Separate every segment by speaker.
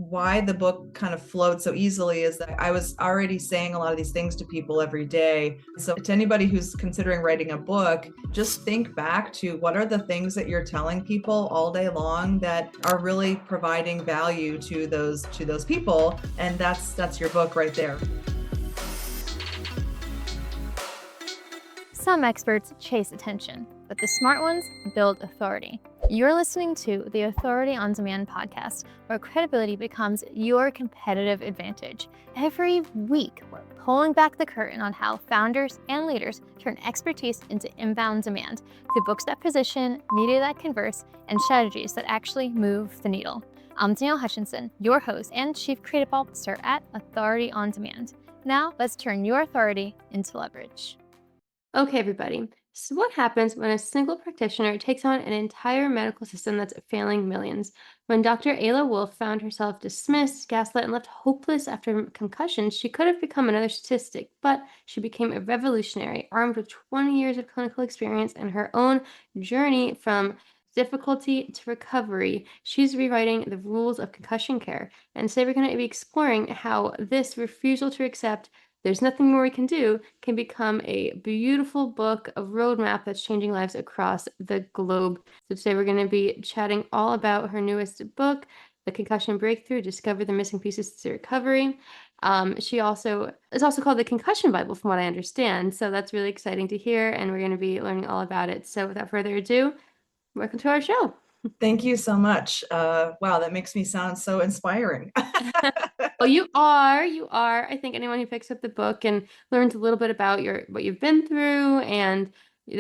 Speaker 1: why the book kind of flowed so easily is that I was already saying a lot of these things to people every day. So to anybody who's considering writing a book, just think back to what are the things that you're telling people all day long that are really providing value to those people, and that's your book right there.
Speaker 2: Some experts chase attention, but the smart ones build authority. You're listening to the Authority on Demand podcast, where credibility becomes your competitive advantage. Every week, we're pulling back the curtain on how founders and leaders turn expertise into inbound demand through books that position, media that converse, and strategies that actually move the needle. I'm Danielle Hutchinson, your host and Chief Creative Officer at Authority on Demand. Now, let's turn your authority into leverage. Okay, everybody. So what happens when a single practitioner takes on an entire medical system that's failing millions? When Dr. Ayla Wolf found herself dismissed, gaslit, and left hopeless after concussion, she could have become another statistic, but she became a revolutionary, armed with 20 years of clinical experience and her own journey from difficulty to recovery. She's rewriting the rules of concussion care. And today we're going to be exploring how this refusal to accept there's nothing more we can do can become a beautiful book, a roadmap that's changing lives across the globe. So today we're going to be chatting all about her newest book, The Concussion Breakthrough, Discover the Missing Pieces to Recovery. She also is also called the Concussion Bible, from what I understand. So that's really exciting to hear, and we're going to be learning all about it. So without further ado, welcome to our show.
Speaker 1: Thank you so much. Wow, that makes me sound so inspiring.
Speaker 2: Well, you are. I think anyone who picks up the book and learns a little bit about what you've been through and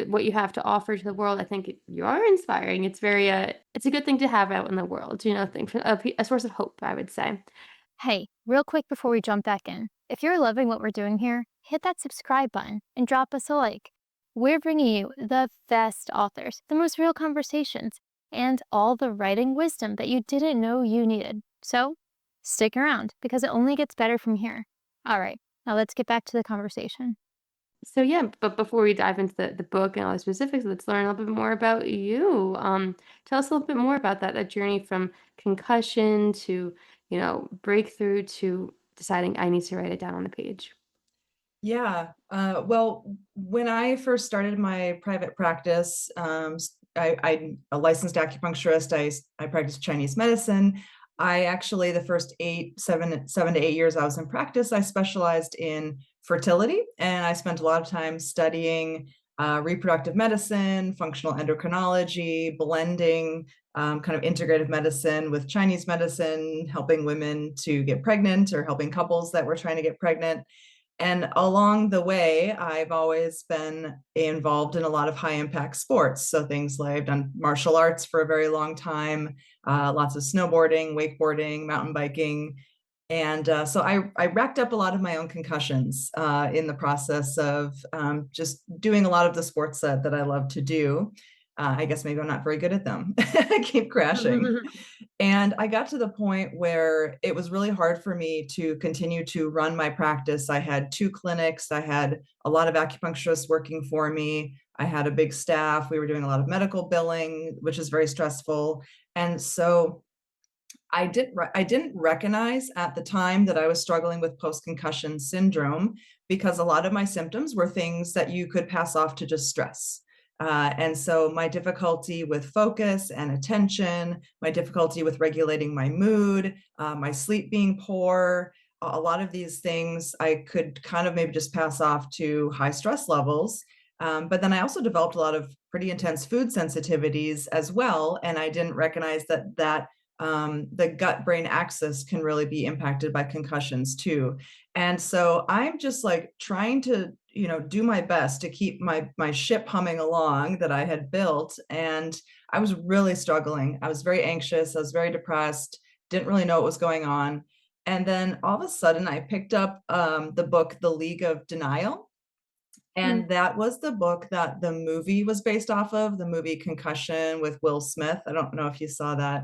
Speaker 2: what you have to offer to the world, I think you are inspiring. It's very, it's a good thing to have out in the world, a source of hope, I would say. Hey, real quick before we jump back in, if you're loving what we're doing here, hit that subscribe button and drop us a like. We're bringing you the best authors, the most real conversations, and all the writing wisdom that you didn't know you needed. So stick around because it only gets better from here. All right, now let's get back to the conversation. So yeah, but before we dive into the book and all the specifics, let's learn a little bit more about you. Tell us a little bit more about that journey from concussion to, breakthrough to deciding I need to write it down on the page.
Speaker 1: Yeah. Well, when I first started my private practice, I'm a licensed acupuncturist. I practiced Chinese medicine. I actually, the first 7 to 8 years I was in practice, I specialized in fertility, and I spent a lot of time studying reproductive medicine, functional endocrinology, blending kind of integrative medicine with Chinese medicine, helping women to get pregnant or helping couples that were trying to get pregnant. And along the way, I've always been involved in a lot of high impact sports. So things like I've done martial arts for a very long time, lots of snowboarding, wakeboarding, mountain biking. And so I racked up a lot of my own concussions in the process of just doing a lot of the sports that I love to do. I guess maybe I'm not very good at them. I keep crashing. And I got to the point where it was really hard for me to continue to run my practice. I had 2 clinics. I had a lot of acupuncturists working for me. I had a big staff. We were doing a lot of medical billing, which is very stressful. And so I didn't recognize at the time that I was struggling with post-concussion syndrome, because a lot of my symptoms were things that you could pass off to just stress. And so my difficulty with focus and attention, my difficulty with regulating my mood, my sleep being poor, a lot of these things I could kind of maybe just pass off to high stress levels. But then I also developed a lot of pretty intense food sensitivities as well. And I didn't recognize that the gut-brain axis can really be impacted by concussions too. And so I'm just like trying to, do my best to keep my ship humming along that I had built. And I was really struggling. I was very anxious. I was very depressed, didn't really know what was going on. And then all of a sudden I picked up the book, The League of Denial. And that was the book that the movie was based off of, the movie Concussion with Will Smith. I don't know if you saw that.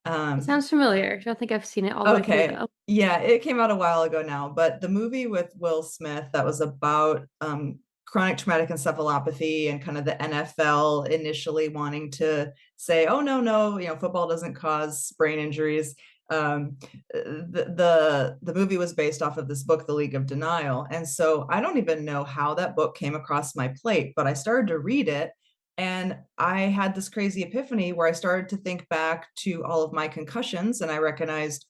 Speaker 2: Sounds familiar. I don't think I've seen it all the way through, though.
Speaker 1: Yeah, it came out a while ago now, but the movie with Will Smith that was about chronic traumatic encephalopathy and kind of the NFL initially wanting to say, oh, no, football doesn't cause brain injuries. The movie was based off of this book, The League of Denial. And so I don't even know how that book came across my plate, but I started to read it. And I had this crazy epiphany where I started to think back to all of my concussions and I recognized,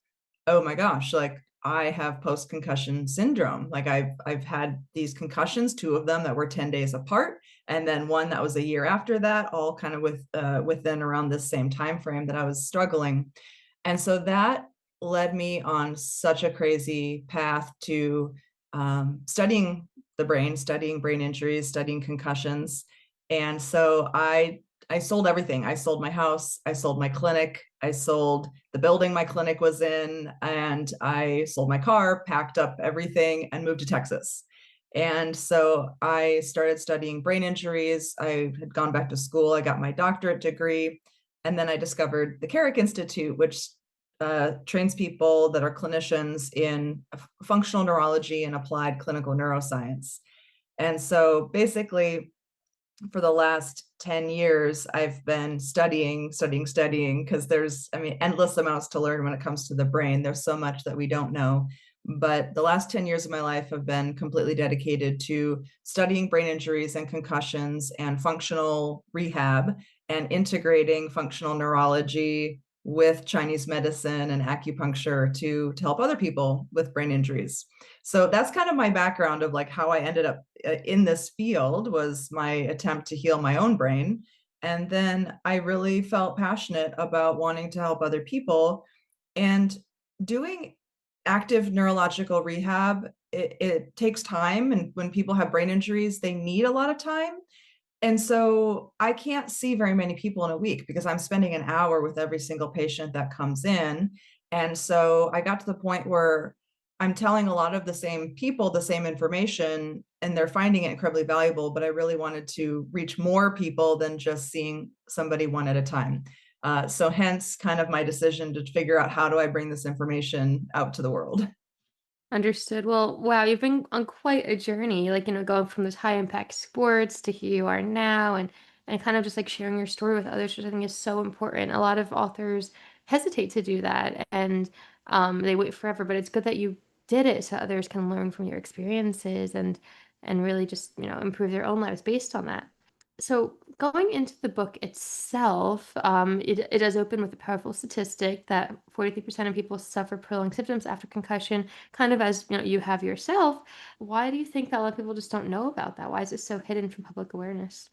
Speaker 1: oh my gosh, like I have post-concussion syndrome. Like I've had these concussions, two of them that were 10 days apart, and then one that was a year after that, all kind of within around this same time frame that I was struggling. And so that led me on such a crazy path to studying the brain, studying brain injuries, studying concussions. And so I sold everything. I sold my house, I sold my clinic, I sold the building my clinic was in, and I sold my car, packed up everything, and moved to Texas. And so I started studying brain injuries. I had gone back to school, I got my doctorate degree, and then I discovered the Carrick Institute, which trains people that are clinicians in functional neurology and applied clinical neuroscience. And so basically, for the last 10 years, I've been studying, because there's, I mean, endless amounts to learn when it comes to the brain. There's so much that we don't know. But the last 10 years of my life have been completely dedicated to studying brain injuries and concussions and functional rehab and integrating functional neurology with Chinese medicine and acupuncture to help other people with brain injuries. So that's kind of my background of like how I ended up in this field, was my attempt to heal my own brain. And then I really felt passionate about wanting to help other people and doing active neurological rehab. It takes time. And when people have brain injuries, they need a lot of time. And so I can't see very many people in a week because I'm spending an hour with every single patient that comes in. And so I got to the point where I'm telling a lot of the same people the same information and they're finding it incredibly valuable, but I really wanted to reach more people than just seeing somebody one at a time. So hence kind of my decision to figure out how do I bring this information out to the world.
Speaker 3: Understood. Well, wow, you've been on quite a journey, like, going from those high impact sports to here you are now and kind of just like sharing your story with others, which I think is so important. A lot of authors hesitate to do that and they wait forever, but it's good that you did it so others can learn from your experiences and really just, improve their own lives based on that. So, going into the book itself, it does open with a powerful statistic that 43% of people suffer prolonged symptoms after concussion, kind of as you have yourself. Why do you think that a lot of people just don't know about that? Why is it so hidden from public awareness?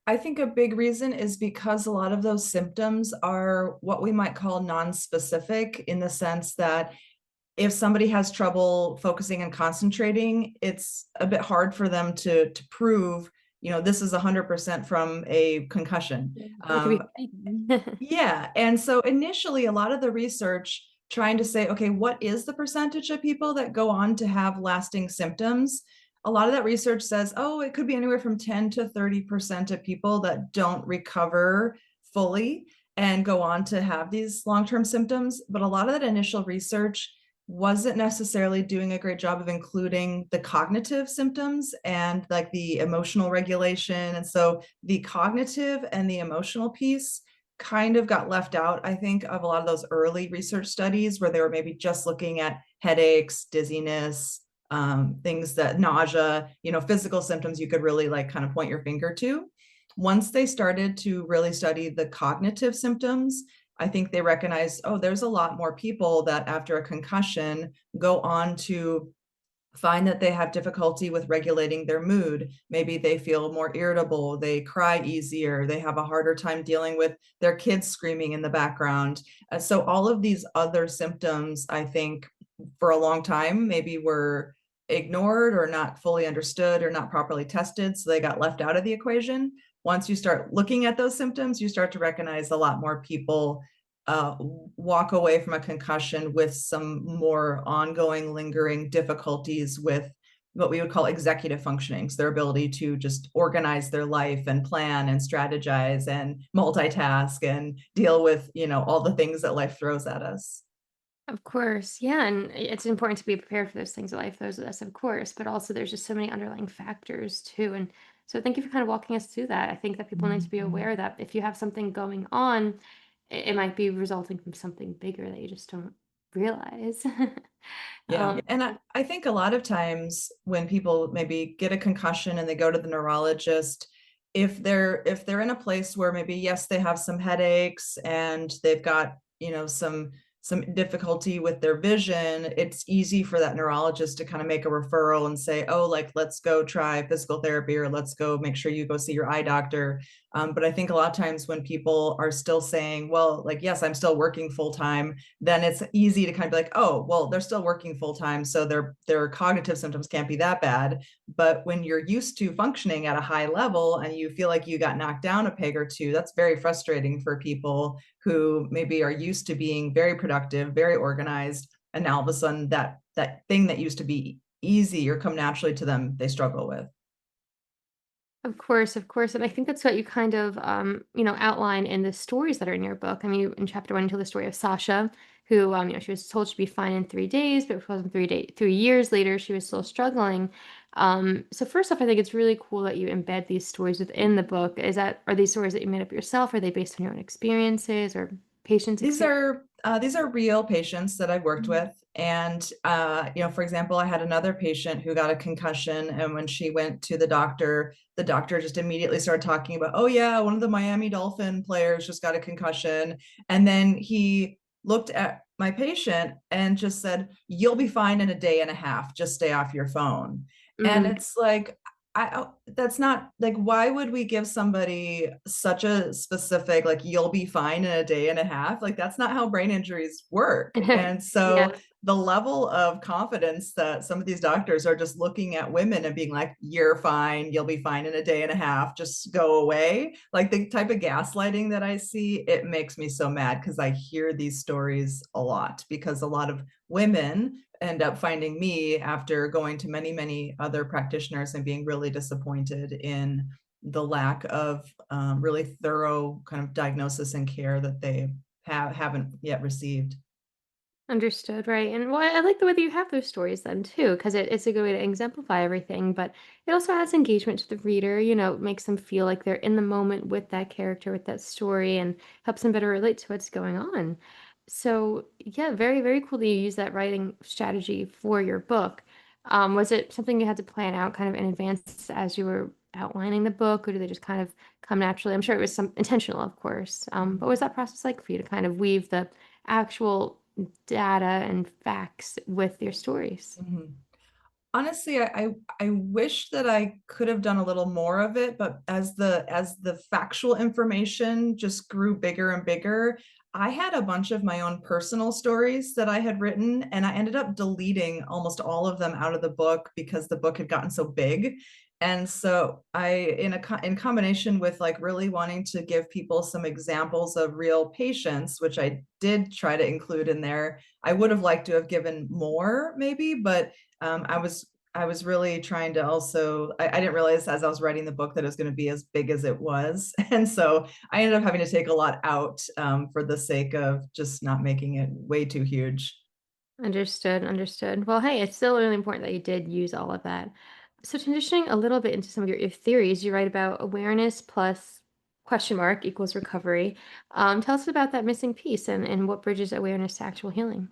Speaker 1: I think a big reason is because a lot of those symptoms are what we might call non-specific, in the sense that if somebody has trouble focusing and concentrating, it's a bit hard for them to prove, this is 100% from a concussion.
Speaker 3: Yeah, it could be fake.
Speaker 1: Yeah. And so initially, a lot of the research trying to say, okay, what is the percentage of people that go on to have lasting symptoms? A lot of that research says, oh, it could be anywhere from 10 to 30% of people that don't recover fully and go on to have these long term symptoms. But a lot of that initial research wasn't necessarily doing a great job of including the cognitive symptoms and like the emotional regulation. And so the cognitive and the emotional piece kind of got left out, I think, of a lot of those early research studies where they were maybe just looking at headaches, dizziness, things that nausea, physical symptoms you could really like kind of point your finger to. Once they started to really study the cognitive symptoms, I think they recognized, oh, there's a lot more people that after a concussion go on to find that they have difficulty with regulating their mood. Maybe they feel more irritable, they cry easier, they have a harder time dealing with their kids screaming in the background. So all of these other symptoms, I think, for a long time, maybe were ignored or not fully understood or not properly tested. So they got left out of the equation. Once you start looking at those symptoms, you start to recognize a lot more people walk away from a concussion with some more ongoing, lingering difficulties with what we would call executive functioning. So their ability to just organize their life and plan and strategize and multitask and deal with, all the things that life throws at us.
Speaker 3: Of course, yeah, and it's important to be prepared for those things in life, those of us, of course, but also there's just so many underlying factors too. And so thank you for kind of walking us through that. I think that people need to be
Speaker 1: Mhm.
Speaker 3: aware that if you have something going on, it might be resulting from something bigger that you just don't realize.
Speaker 1: Yeah.
Speaker 3: um,
Speaker 1: And I think a lot of times when people maybe get a concussion and they go to the neurologist, if they're in a place where maybe, yes, they have some headaches and they've got, some difficulty with their vision, it's easy for that neurologist to kind of make a referral and say, oh, like, let's go try physical therapy, or let's go make sure you go see your eye doctor. But I think a lot of times when people are still saying, well, like, yes, I'm still working full time, then it's easy to kind of be like, oh, well, they're still working full time, so their cognitive symptoms can't be that bad. But when you're used to functioning at a high level and you feel like you got knocked down a peg or two, that's very frustrating for people who maybe are used to being very productive, very organized, and now all of a sudden that thing that used to be easy or come naturally to them, they struggle with.
Speaker 3: Of course, of course. And I think that's what you kind of, outline in the stories that are in your book. I mean, in chapter one, you tell the story of Sasha, who, she was told she'd be fine in 3 days, but it wasn't 3 years later, she was still struggling. So first off, I think it's really cool that you embed these stories within the book. Are these stories that you made up yourself? Are they based on your own experiences or patients'
Speaker 1: These
Speaker 3: experience?
Speaker 1: are these are real patients that I've worked
Speaker 3: Mhm.
Speaker 1: with. And for example, I had another patient who got a concussion, and when she went to the doctor just immediately started talking about, oh yeah, one of the Miami Dolphin players just got a concussion. And then he looked at my patient and just said, you'll be fine in a day and a half, just stay off your phone. And
Speaker 3: Mhm.
Speaker 1: it's like, that's not like, why would we give somebody such a specific, like, you'll be fine in a day and a half? Like, that's not how brain injuries work. And so
Speaker 3: Yeah.
Speaker 1: the level of confidence that some of these doctors are just looking at women and being like, you're fine, you'll be fine in a day and a half, just go away. Like, the type of gaslighting that I see, it makes me so mad because I hear these stories a lot, because a lot of women end up finding me after going to many, many other practitioners and being really disappointed in the lack of really thorough kind of diagnosis and care that they haven't yet received.
Speaker 3: Understood, right. And well, I like the way that you have those stories then too, because it's a good way to exemplify everything, but it also adds engagement to the reader, makes them feel like they're in the moment with that character, with that story, and helps them better relate to what's going on. So, yeah, very, very cool that you use that writing strategy for your book. Was it something you had to plan out kind of in advance as you were outlining the book, or did they just kind of come naturally? I'm sure it was some intentional, of course. But what was that process like for you to kind of weave the actual data and facts with your stories?
Speaker 1: Mhm. Honestly, I wish that I could have done a little more of it, but as the factual information just grew bigger and bigger, I had a bunch of my own personal stories that I had written, and I ended up deleting almost all of them out of the book because the book had gotten so big. And so in combination with like really wanting to give people some examples of real patients, which I did try to include in there, I would have liked to have given more maybe, but I was really trying to also, I didn't realize as I was writing the book that it was going to be as big as it was. And so I ended up having to take a lot out for the sake of just not making it way too huge.
Speaker 3: Understood, understood. Well, hey, it's still really important that you did use all of that. So, transitioning a little bit into some of your theories, you write about awareness plus question mark equals recovery. Tell us about that missing piece and what bridges awareness to actual healing.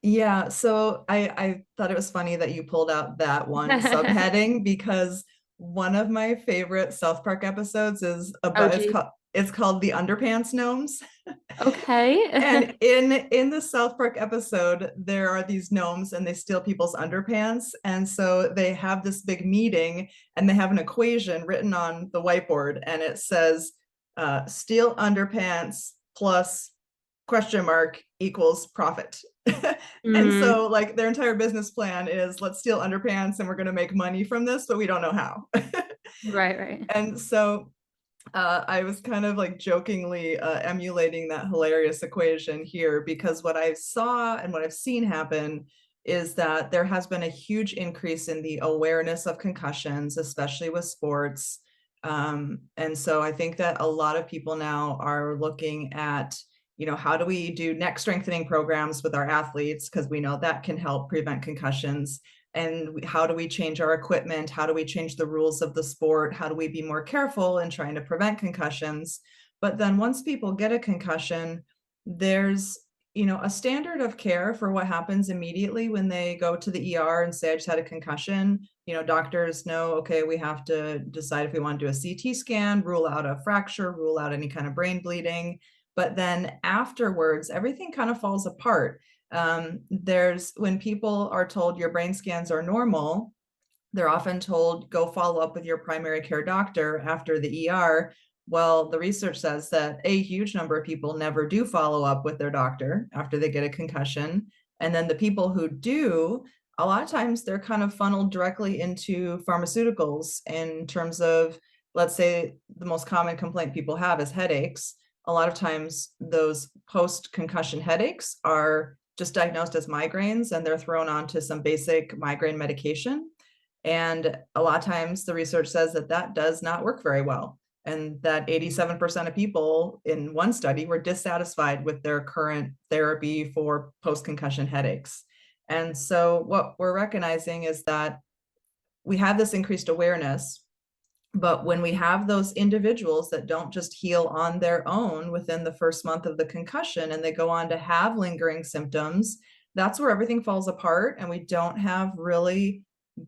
Speaker 1: Yeah, so I thought it was funny that you pulled out that one subheading, because one of my favorite South Park episodes is
Speaker 3: Oh,
Speaker 1: about,
Speaker 3: geez.
Speaker 1: it's called The Underpants Gnomes.
Speaker 3: Okay.
Speaker 1: And in the South Park episode, there are these gnomes and they steal people's underpants. And so they have this big meeting and they have an equation written on the whiteboard, and it says steal underpants plus question mark equals profit. And
Speaker 3: Hmm.
Speaker 1: so like their entire business plan is, let's steal underpants and we're going to make money from this, but we don't know how.
Speaker 3: Right, right.
Speaker 1: And so I was kind of like jokingly emulating that hilarious equation here, because what I saw and what I've seen happen is that there has been a huge increase in the awareness of concussions, especially with sports. And so I think that a lot of people now are looking at, how do we do neck strengthening programs with our athletes? Because we know that can help prevent concussions. And how do we change our equipment? How do we change the rules of the sport? How do we be more careful in trying to prevent concussions? But then once people get a concussion, there's, a standard of care for what happens immediately when they go to the ER and say, I just had a concussion. Doctors know, okay, we have to decide if we want to do a CT scan, rule out a fracture, rule out any kind of brain bleeding. But then afterwards, everything kind of falls apart. When people are told your brain scans are normal, they're often told, go follow up with your primary care doctor after the ER. Well, the research says that a huge number of people never do follow up with their doctor after they get a concussion. And then the people who do, a lot of times they're kind of funneled directly into pharmaceuticals in terms of, let's say, the most common complaint people have is headaches. A lot of times those post-concussion headaches are just diagnosed as migraines, and they're thrown onto some basic migraine medication. And a lot of times the research says that that does not work very well. And that 87% of people in one study were dissatisfied with their current therapy for post-concussion headaches. And so what we're recognizing is that we have this increased awareness, but when we have those individuals that don't just heal on their own within the first month of the concussion and they go on to have lingering symptoms, that's where everything falls apart, and we don't have really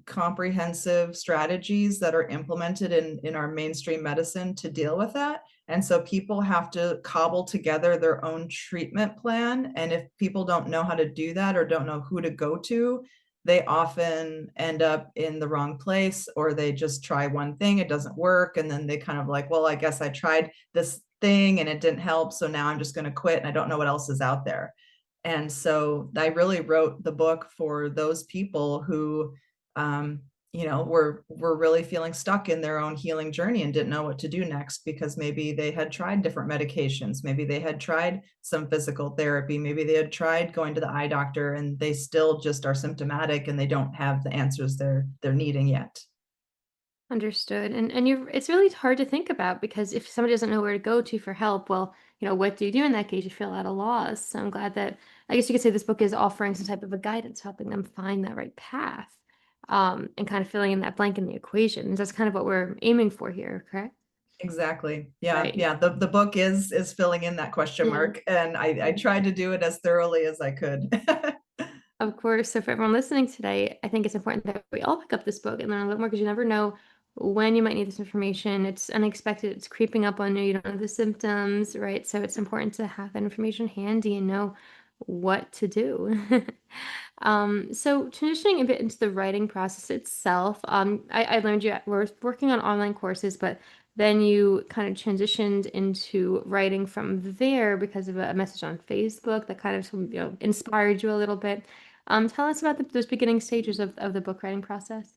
Speaker 1: comprehensive strategies that are implemented in our mainstream medicine to deal with that. And so people have to cobble together their own treatment plan. And if people don't know how to do that or don't know who to go to, they often end up in the wrong place, or they just try one thing, it doesn't work. And then they kind of like, well, I guess I tried this thing and it didn't help. So now I'm just going to quit and I don't know what else is out there. And so I really wrote the book for those people who, were really feeling stuck in their own healing journey and didn't know what to do next, because maybe they had tried different medications. Maybe they had tried some physical therapy. Maybe they had tried going to the eye doctor and they still just are symptomatic and they don't have the answers they're needing yet.
Speaker 3: Understood. And it's really hard to think about, because if somebody doesn't know where to go to for help, well, what do you do in that case? You feel at a loss. So I'm glad that, I guess you could say, this book is offering some type of a guidance, helping them find that right path, and kind of filling in that blank in the equation. That's kind of what we're aiming for here, correct?
Speaker 1: Exactly. Yeah.
Speaker 3: Right.
Speaker 1: Yeah. The book is filling in that question
Speaker 3: Yeah.
Speaker 1: mark. And I tried to do it as thoroughly as I could.
Speaker 3: Of course. So for everyone listening today, I think it's important that we all pick up this book and learn a little more, because you never know when you might need this information. It's unexpected. It's creeping up on you. You don't know the symptoms, right? So it's important to have that information handy and know what to do. So transitioning a bit into the writing process itself, I learned you were working on online courses, but then you kind of transitioned into writing from there because of a message on Facebook that kind of inspired you a little bit. Tell us about those beginning stages of the book writing process.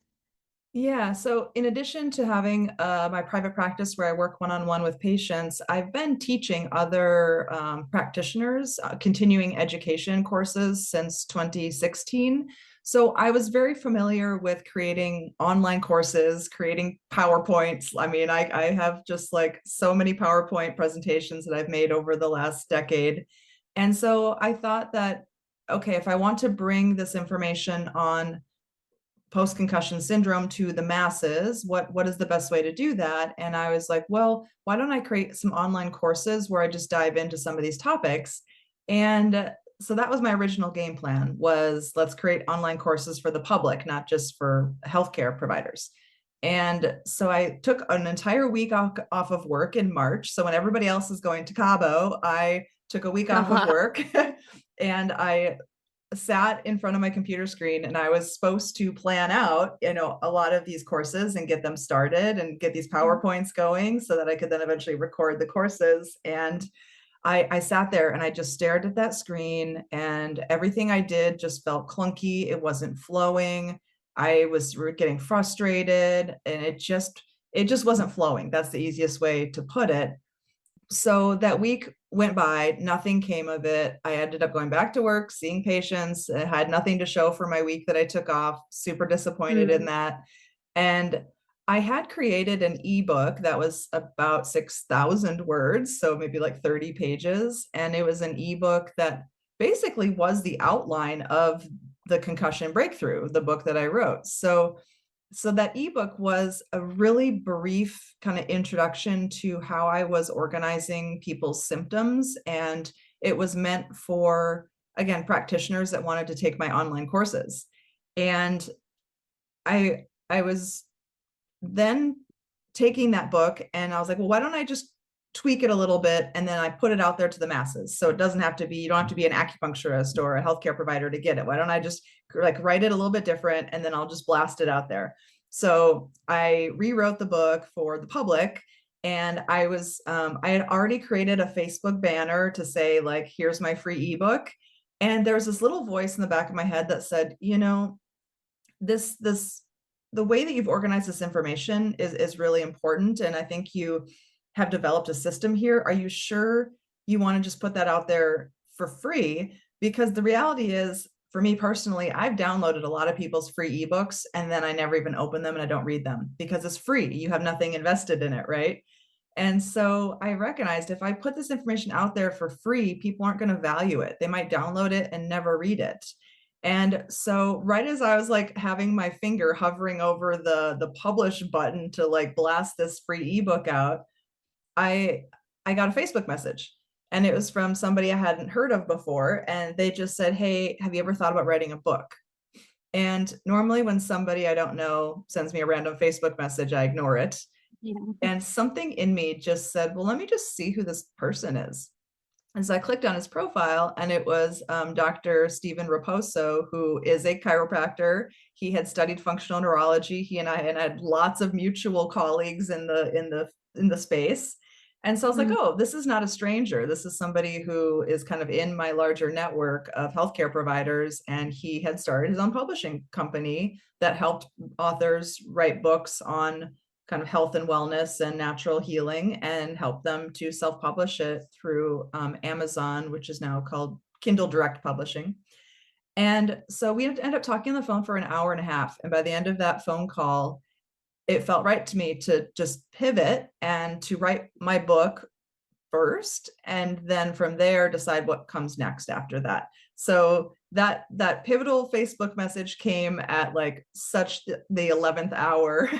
Speaker 1: Yeah. So in addition to having my private practice where I work one-on-one with patients, I've been teaching other practitioners continuing education courses since 2016. So I was very familiar with creating online courses, creating PowerPoints. I mean, I have just like so many PowerPoint presentations that I've made over the last decade. And so I thought that, okay, if I want to bring this information on post-concussion syndrome to the masses, what is the best way to do that? And I was like, well, why don't I create some online courses where I just dive into some of these topics? And so that was my original game plan, was let's create online courses for the public, not just for healthcare providers. And so I took an entire week off of work in March. So when everybody else is going to Cabo, I took a week off of work and I sat in front of my computer screen, and I was supposed to plan out, a lot of these courses and get them started and get these PowerPoints going so that I could then eventually record the courses. And I sat there and I just stared at that screen, and everything I did just felt clunky. It wasn't flowing. I was getting frustrated, and it just wasn't flowing. That's the easiest way to put it. So that week went by, nothing came of it. I ended up going back to work, seeing patients. I had nothing to show for my week that I took off. Super disappointed in
Speaker 3: Mm.
Speaker 1: that. And I had created an ebook that was about 6,000 words, so maybe like 30 pages. And it was an ebook that basically was the outline of the Concussion Breakthrough, the book that I wrote. So that ebook was a really brief kind of introduction to how I was organizing people's symptoms. And It was meant for, again, practitioners that wanted to take my online courses. And I was then taking that book and I was like, well, why don't I just tweak it a little bit and then I put it out there to the masses. So it doesn't have to be, you don't have to be an acupuncturist or a healthcare provider to get it. Why don't I just like write it a little bit different and then I'll just blast it out there. So I rewrote the book for the public, and I had already created a Facebook banner to say like, here's my free ebook. And there was this little voice in the back of my head that said, this the way that you've organized this information is really important. And I think you have developed a system here. Are you sure you want to just put that out there for free? Because the reality is, for me personally, I've downloaded a lot of people's free ebooks and then I never even open them and I don't read them because it's free. You have nothing invested in it, right? And so I recognized if I put this information out there for free, people aren't going to value it. They might download it and never read it. And so right as I was like having my finger hovering over the publish button to like blast this free ebook out, I got a Facebook message, and it was from somebody I hadn't heard of before. And they just said, hey, have you ever thought about writing a book? And normally when somebody I don't know sends me a random Facebook message, I ignore it.
Speaker 3: Yeah.
Speaker 1: And something in me just said, well, let me just see who this person is. And so I clicked on his profile, and it was Dr. Stephen Raposo, who is a chiropractor. He had studied functional neurology. He and I had lots of mutual colleagues in the space. And so I was like, oh, this is not a stranger. This is somebody who is kind of in my larger network of healthcare providers. And he had started his own publishing company that helped authors write books on kind of health and wellness and natural healing, and help them to self-publish it through Amazon, which is now called Kindle Direct Publishing. And so we ended up talking on the phone for an hour and a half. And by the end of that phone call, it felt right to me to just pivot and to write my book first, and then from there decide what comes next after that. So that pivotal Facebook message came at like such the 11th hour.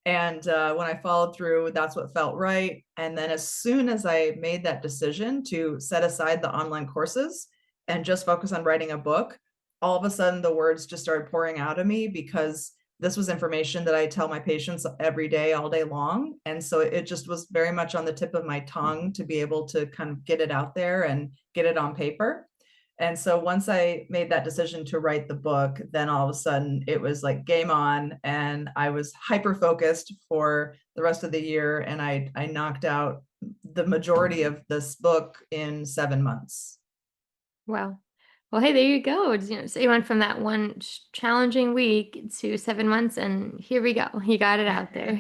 Speaker 1: And when I followed through, that's what felt right. And then as soon as I made that decision to set aside the online courses and just focus on writing a book, all of a sudden the words just started pouring out of me, because this was information that I tell my patients every day, all day long. And so it just was very much on the tip of my tongue to be able to kind of get it out there and get it on paper. And so once I made that decision to write the book, then all of a sudden it was like game on, and I was hyper focused for the rest of the year. And I knocked out the majority of this book in 7 months.
Speaker 3: Wow. Well, hey, there you go. So you went from that one challenging week to 7 months, and here we go. You got it out there.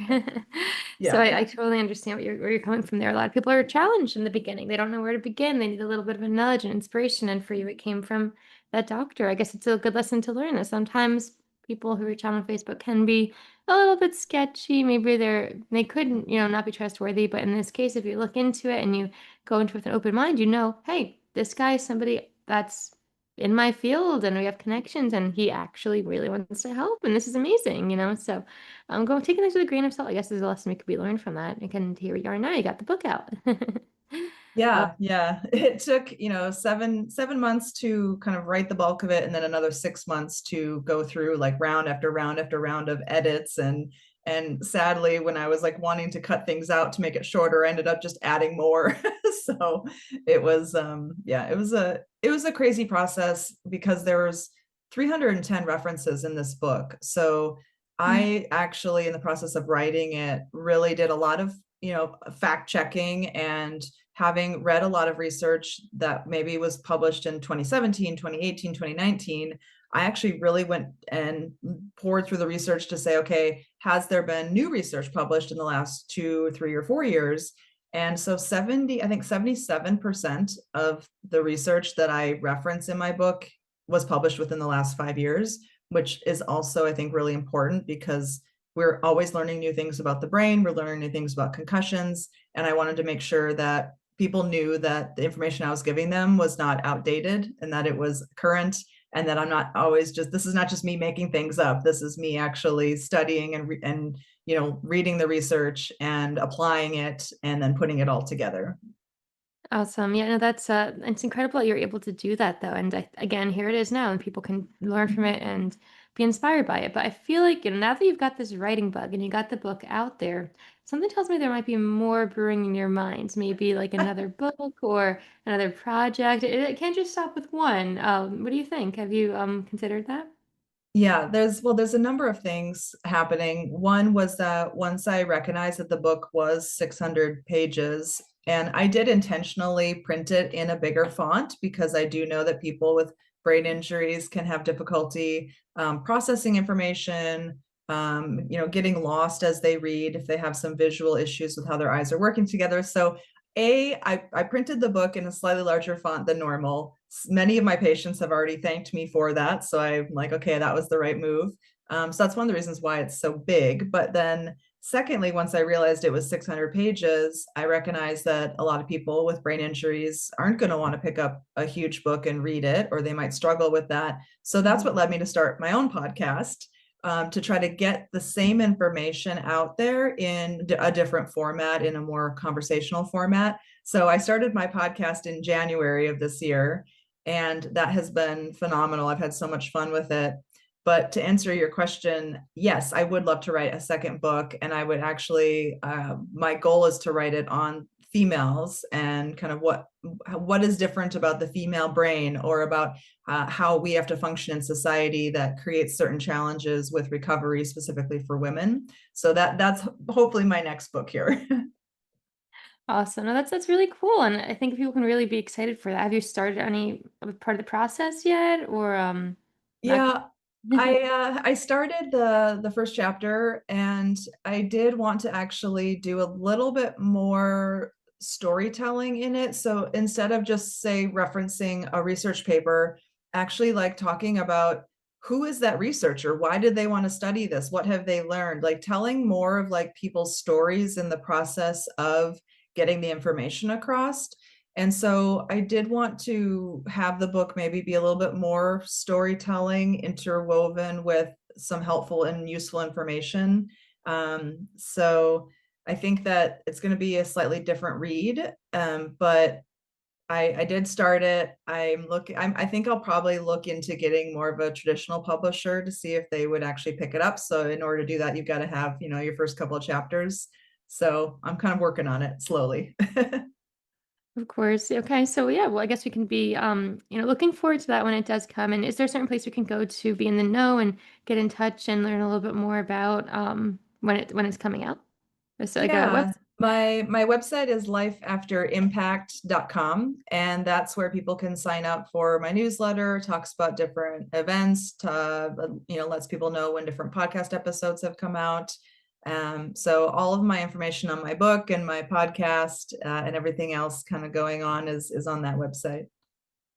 Speaker 3: So
Speaker 1: Yeah.
Speaker 3: I totally understand where you're coming from there. A lot of people are challenged in the beginning. They don't know where to begin. They need a little bit of a nudge and inspiration. And for you, it came from that doctor. I guess it's a good lesson to learn that sometimes people who reach out on Facebook can be a little bit sketchy. Maybe they could, not be trustworthy. But in this case, if you look into it and you go into it with an open mind, hey, this guy is somebody that's in my field and we have connections, and he actually really wants to help, and this is amazing, so I'm going taking this with a grain of salt. I guess there's a lesson we could be learned from that. And here we are now, you got the book out.
Speaker 1: Yeah. It took, 7 months to kind of write the bulk of it, and then another 6 months to go through like round after round after round of edits. And sadly, when I was like wanting to cut things out to make it shorter, I ended up just adding more. So it was it was a crazy process, because there was 310 references in this book. So I actually, in the process of writing it, really did a lot of, fact checking, and having read a lot of research that maybe was published in 2017, 2018, 2019, I actually really went and poured through the research to say, okay, has there been new research published in the last 2 or 3 or 4 years? And so 77% of the research that I reference in my book was published within the last 5 years, which is also, I think, really important, because we're always learning new things about the brain. We're learning new things about concussions. And I wanted to make sure that people knew that the information I was giving them was not outdated, and that it was current, and that I'm not always this is not just me making things up. This is me actually studying and reading the research and applying it and then putting it all together.
Speaker 3: Awesome. Yeah, no, that's it's incredible that you're able to do that though. And again, here it is now, and people can learn from it and be inspired by it. But I feel like, now that you've got this writing bug and you got the book out there, something tells me there might be more brewing in your mind. Maybe like another book or another project. It can't just stop with one. What do you think? Have you considered that?
Speaker 1: Yeah, there's a number of things happening. One was that once I recognized that the book was 600 pages, and I did intentionally print it in a bigger font because I do know that people with brain injuries can have difficulty processing information, getting lost as they read if they have some visual issues with how their eyes are working together. So I printed the book in a slightly larger font than normal. Many of my patients have already thanked me for that. So I'm like, okay, that was the right move. So that's one of the reasons why it's so big. But then secondly, once I realized it was 600 pages, I recognized that a lot of people with brain injuries aren't going to want to pick up a huge book and read it, or they might struggle with that. So that's what led me to start my own podcast, to try to get the same information out there in a different format, in a more conversational format. So I started my podcast in January of this year, and that has been phenomenal. I've had so much fun with it. But to answer your question, yes, I would love to write a second book. And I would actually, my goal is to write it on females and kind of what is different about the female brain, or about how we have to function in society that creates certain challenges with recovery specifically for women. So that's hopefully my next book here.
Speaker 3: Awesome. No, that's really cool, and I think people can really be excited for that. Have you started any part of the process yet, or not?
Speaker 1: Yeah, I started the first chapter, and I did want to actually do a little bit more storytelling in it. So instead of just say referencing a research paper, actually like talking about who is that researcher? Why did they want to study this? What have they learned? Like telling more of like people's stories in the process of getting the information across. And so I did want to have the book maybe be a little bit more storytelling interwoven with some helpful and useful information. So I think that it's going to be a slightly different read, but I did start it. I think I'll probably look into getting more of a traditional publisher to see if they would actually pick it up. So in order to do that, you've got to have, your first couple of chapters. So I'm kind of working on it slowly.
Speaker 3: Of course. Okay. So yeah, well, I guess we can be, looking forward to that when it does come. And is there a certain place we can go to be in the know and get in touch and learn a little bit more about when it's coming out? It's like a
Speaker 1: Yeah,
Speaker 3: website.
Speaker 1: my website is lifeafterimpact.com, and that's where people can sign up for my newsletter, talks about different events, lets people know when different podcast episodes have come out. So all of my information on my book and my podcast, and everything else kind of going on is on that website.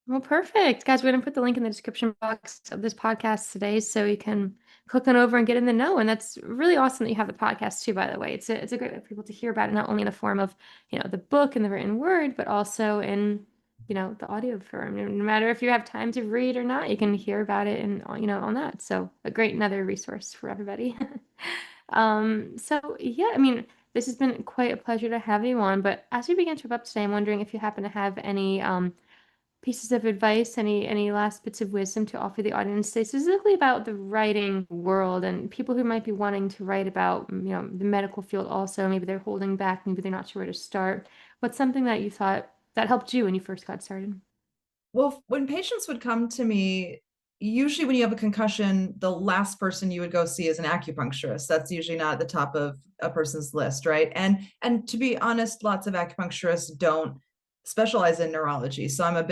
Speaker 3: Well, perfect. Guys, we're going to put the link in the description box of this podcast today so you can click on over and get in the know. And that's really awesome that you have the podcast too, by the way. It's a great way for people to hear about it, not only in the form of, the book and the written word, but also in, the audio form. No matter if you have time to read or not, you can hear about it and, on that. So a great another resource for everybody. So yeah, I mean, this has been quite a pleasure to have you on, but as we begin to wrap up today, I'm wondering if you happen to have any, pieces of advice, any last bits of wisdom to offer the audience today, specifically about the writing world and people who might be wanting to write about, the medical field also. Maybe they're holding back, maybe they're not sure where to start. What's something that you thought that helped you when you first got started?
Speaker 1: Well, when patients would come to me, usually when you have a concussion, the last person you would go see is an acupuncturist. That's usually not at the top of a person's list, right? And to be honest, lots of acupuncturists don't specialize in neurology. So I'm a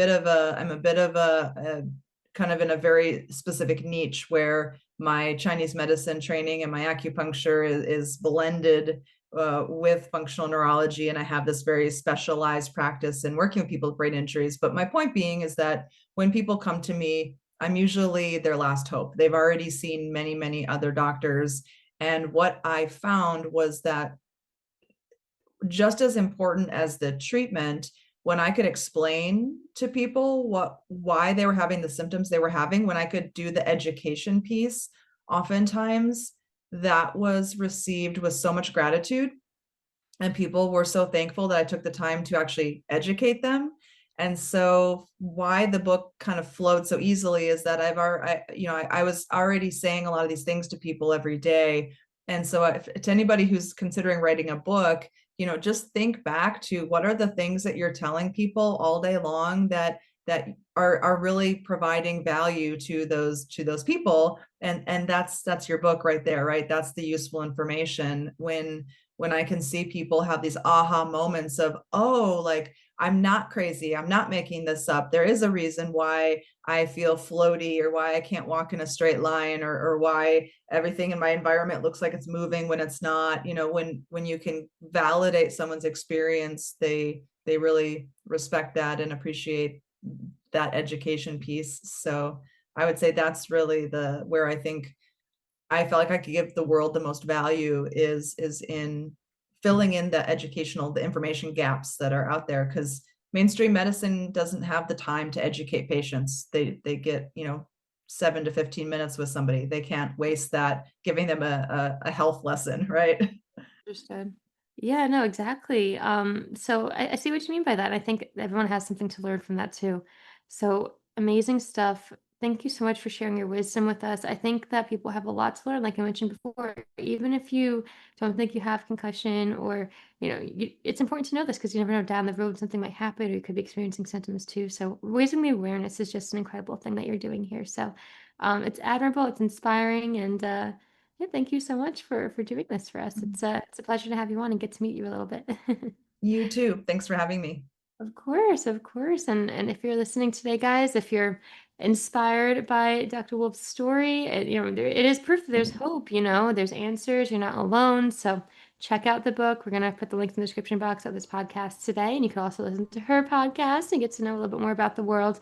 Speaker 1: kind of in a very specific niche where my Chinese medicine training and my acupuncture is blended with functional neurology, and I have this very specialized practice in working with people with brain injuries. But my point being is that when people come to me, I'm usually their last hope. They've already seen many, many other doctors. And what I found was that just as important as the treatment, when I could explain to people why they were having the symptoms they were having, when I could do the education piece, oftentimes that was received with so much gratitude. And people were so thankful that I took the time to actually educate them. And so why the book kind of flowed so easily is that I was already saying a lot of these things to people every day. And so to anybody who's considering writing a book, just think back to what are the things that you're telling people all day long that are really providing value to those people. And that's your book right there, right? That's the useful information. When I can see people have these aha moments of, oh, like, I'm not crazy. I'm not making this up. There is a reason why I feel floaty, or why I can't walk in a straight line, or why everything in my environment looks like it's moving when it's not. When you can validate someone's experience, they really respect that and appreciate that education piece. So I would say that's really where I think I felt like I could give the world the most value is in filling in the information gaps that are out there, because mainstream medicine doesn't have the time to educate patients. They get 7 to 15 minutes with somebody. They can't waste that giving them a health lesson, right?
Speaker 3: Understood. Yeah, no, exactly. So I see what you mean by that. I think everyone has something to learn from that too. So amazing stuff. Thank you so much for sharing your wisdom with us. I think that people have a lot to learn, like I mentioned before. Even if you don't think you have concussion, or it's important to know this because you never know, down the road something might happen, or you could be experiencing symptoms too. So raising the awareness is just an incredible thing that you're doing here. So it's admirable, it's inspiring, and yeah, thank you so much for doing this for us. It's a pleasure to have you on and get to meet you a little bit.
Speaker 1: You too. Thanks for having me.
Speaker 3: Of course, of course. And if you're listening today, guys, if you're inspired by Dr. Wolf's story, it is proof that there's hope, there's answers, you're not alone. So check out the book. We're going to put the links in the description box of this podcast today. And you can also listen to her podcast and get to know a little bit more about the world.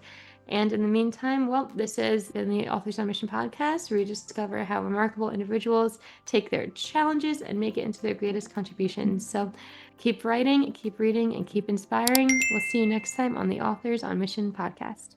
Speaker 3: And in the meantime, well, this is the Authors on Mission podcast, where we discover how remarkable individuals take their challenges and make it into their greatest contributions. So keep writing, keep reading, and keep inspiring. We'll see you next time on the Authors on Mission podcast.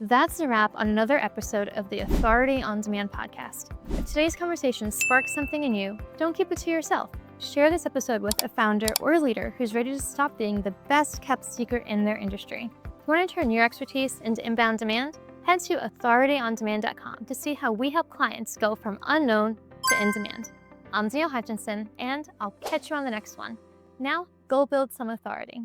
Speaker 2: That's a wrap on another episode of the Authority on Demand podcast. If today's conversation sparked something in you, don't keep it to yourself. Share this episode with a founder or a leader who's ready to stop being the best kept secret in their industry. If you want to turn your expertise into inbound demand, head to authorityondemand.com to see how we help clients go from unknown to in demand. I'm Danielle Hutchinson, and I'll catch you on the next one. Now, go build some authority.